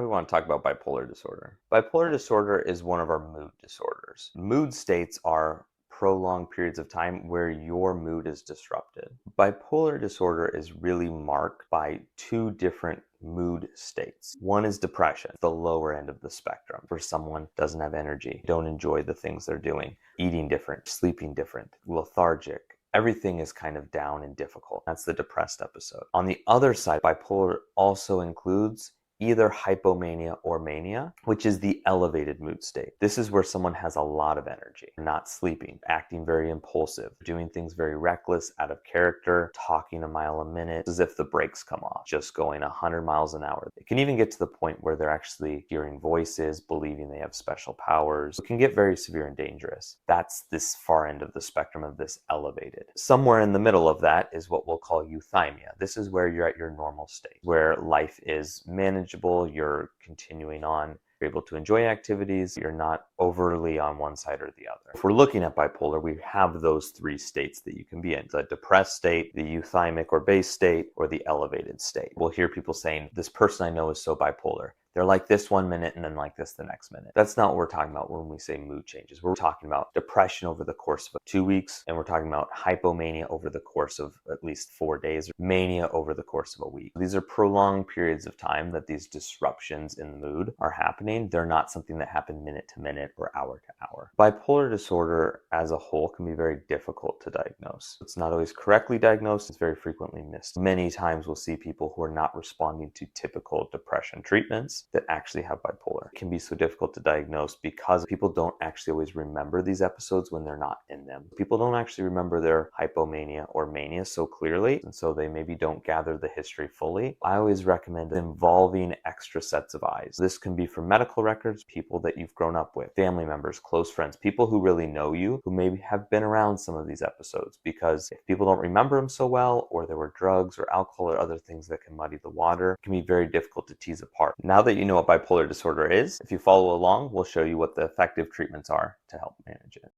We want to talk about bipolar disorder. Bipolar disorder is one of our mood disorders. Mood states are prolonged periods of time where your mood is disrupted. Bipolar disorder is really marked by two different mood states. One is depression, the lower end of the spectrum, where someone doesn't have energy, don't enjoy the things they're doing, eating different, sleeping different, lethargic. Everything is kind of down and difficult. That's the depressed episode. On the other side, bipolar also includes either hypomania or mania, which is the elevated mood state. This is where someone has a lot of energy, not sleeping, acting very impulsive, doing things very reckless, out of character, talking a mile a minute, as if the brakes come off, just going 100 miles an hour. It can even get to the point where they're actually hearing voices, believing they have special powers. It can get very severe and dangerous. That's this far end of the spectrum of this elevated. Somewhere in the middle of that is what we'll call euthymia. This is where you're at your normal state, where life is manageable, you're continuing on, you're able to enjoy activities, you're not overly on one side or the other. If we're looking at bipolar, we have those three states that you can be in: the depressed state, the euthymic or base state, or the elevated state. We'll hear people saying, this person I know is so bipolar. They're like this one minute and then like this the next minute. That's not what we're talking about when we say mood changes. We're talking about depression over the course of 2 weeks, and we're talking about hypomania over the course of at least 4 days, mania over the course of a week. These are prolonged periods of time that these disruptions in mood are happening. They're not something that happen minute to minute or hour to hour. Bipolar disorder as a whole can be very difficult to diagnose. It's not always correctly diagnosed. It's very frequently missed. Many times we'll see people who are not responding to typical depression treatments that actually have bipolar. It can be so difficult to diagnose because people don't actually always remember these episodes when they're not in them. People don't actually remember their hypomania or mania so clearly, and so they maybe don't gather the history fully. I always recommend involving extra sets of eyes. This can be from medical records, people that you've grown up with, family members, close friends, people who really know you, who maybe have been around some of these episodes, because if people don't remember them so well, or there were drugs or alcohol or other things that can muddy the water, it can be very difficult to tease apart. Now that you know what bipolar disorder is, if you follow along, we'll show you what the effective treatments are to help manage it.